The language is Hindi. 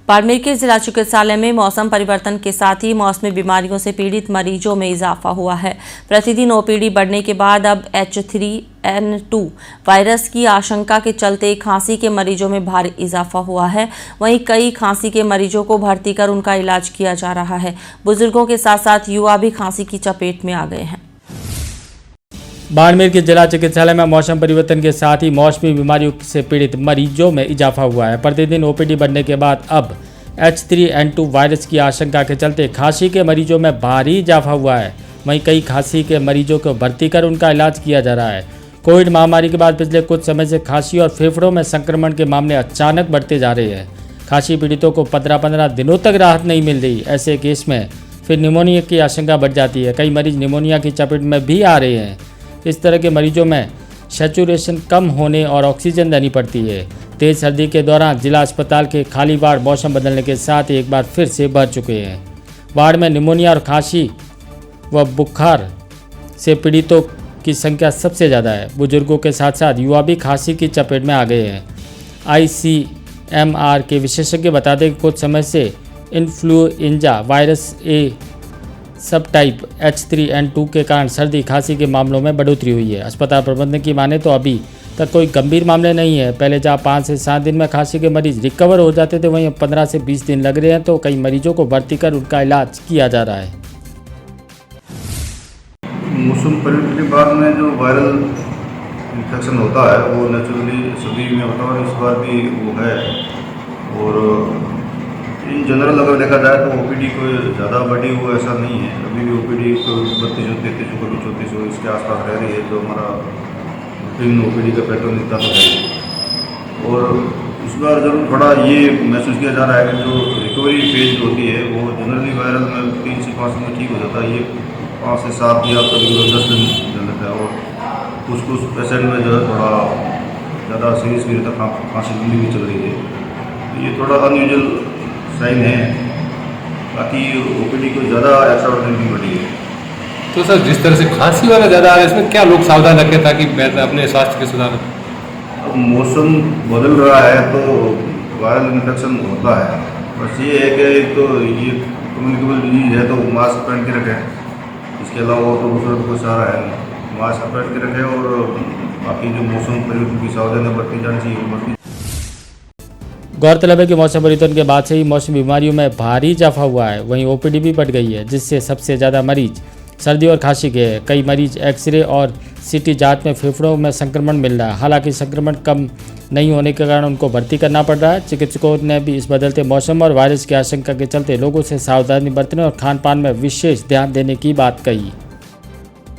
बाड़मेर के जिला चिकित्सालय में मौसम परिवर्तन के साथ ही मौसमी बीमारियों से पीड़ित मरीजों में इजाफा हुआ है। प्रतिदिन ओपीडी बढ़ने के बाद अब H3N2 वायरस की आशंका के चलते खांसी के मरीजों में भारी इजाफा हुआ है। वहीं कई खांसी के मरीजों को भर्ती कर उनका इलाज किया जा रहा है। बुजुर्गों के साथ साथ युवा भी खांसी की चपेट में आ गए हैं। बाड़मेर के जिला चिकित्सालय में मौसम परिवर्तन के साथ ही मौसमी बीमारियों से पीड़ित मरीजों में इजाफा हुआ है। प्रतिदिन ओपीडी बढ़ने के बाद अब H3N2 वायरस की आशंका के चलते खांसी के मरीजों में भारी इजाफा हुआ है। वहीं कई खांसी के मरीजों को भर्ती कर उनका इलाज किया जा रहा है। कोविड महामारी के बाद पिछले कुछ समय से खांसी और फेफड़ों में संक्रमण के मामले अचानक बढ़ते जा रहे हैं। खांसी पीड़ितों को 15-15 दिनों तक राहत नहीं मिल रही। ऐसे केस में फिर निमोनिया की आशंका बढ़ जाती है। कई मरीज निमोनिया की चपेट में भी आ रहे हैं। इस तरह के मरीजों में सैचुरेशन कम होने और ऑक्सीजन देनी पड़ती है। तेज सर्दी के दौरान जिला अस्पताल के खाली वार्ड मौसम बदलने के साथ एक बार फिर से भर चुके हैं। वार्ड में निमोनिया और खांसी व बुखार से पीड़ितों की संख्या सबसे ज़्यादा है। बुजुर्गों के साथ साथ युवा भी खांसी की चपेट में आ गए हैं। ICMR के विशेषज्ञ बताते हैं कि कुछ समय से इन्फ्लुएंजा वायरस ए सब टाइप H3N2 के कारण सर्दी खांसी के मामलों में बढ़ोतरी हुई है। अस्पताल प्रबंधन की माने तो अभी तक कोई गंभीर मामले नहीं है। पहले जहाँ 5 से 7 दिन में खांसी के मरीज रिकवर हो जाते थे, वहीं 15 से 20 दिन लग रहे हैं। तो कई मरीजों को भर्ती कर उनका इलाज किया जा रहा है। मौसम परिवर्तन के बाद में जो वायरल इन्फेक्शन होता है वो नेचुरली सभी में होता है और इस बार भी वो है। और इन जनरल अगर देखा जाए तो ओपीडी कोई ज़्यादा बढ़ी हुआ ऐसा नहीं है। अभी भी ओपीडी को 32-33 कभी 34 इसके आसपास रह रही है, जो हमारा रूटीन ओपीडी का पैटर्न इतना तो है। और इस बार जरूर थोड़ा ये महसूस किया जा रहा है कि जो रिकवरी फेज होती है वो जनरली वायरल में 3 से 5 दिन ठीक हो जाता है। ये 5 से 7 या कभी 10 दिन चल जाता है। और कुछ पेशेंट में जो है थोड़ा ज़्यादा सीरियस भी रहता है, खांसी भी चल रही है। तो ये थोड़ा अनयूजुअल साइन है। बाकी ओपीडी को ज़्यादा एक्स्ट्राऑर्डिनरी बढ़ी है। तो सर, जिस तरह से खांसी वाला ज़्यादा आ रहा है, इसमें क्या लोग सावधान रखें ताकि अपने स्वास्थ्य के सुधार? अब मौसम बदल रहा है तो वायरल इन्फेक्शन होता है। बस ये है कि तो ये कम्युनिकेबल डिजीज है तो मास्क पहन के रखें। इसके अलावा तो दूसरा कोई सहारा है नहीं। मास्क पहन के रखें और बाकी जो मौसम परिवर्तन की सावधानी बरती जानी चाहिए बरती। गौरतलब है कि मौसम परिवर्तन के बाद से ही मौसमी बीमारियों में भारी इजाफा हुआ है। वहीं ओपीडी भी बढ़ गई है, जिससे सबसे ज़्यादा मरीज सर्दी और खांसी के हैं। कई मरीज एक्सरे और CT जांच में फेफड़ों में संक्रमण मिल रहा है। हालांकि संक्रमण कम नहीं होने के कारण उनको भर्ती करना पड़ रहा है। चिकित्सकों ने भी इस बदलते मौसम और वायरस की आशंका के चलते लोगों से सावधानी बरतने और खान पान में विशेष ध्यान देने की बात कही।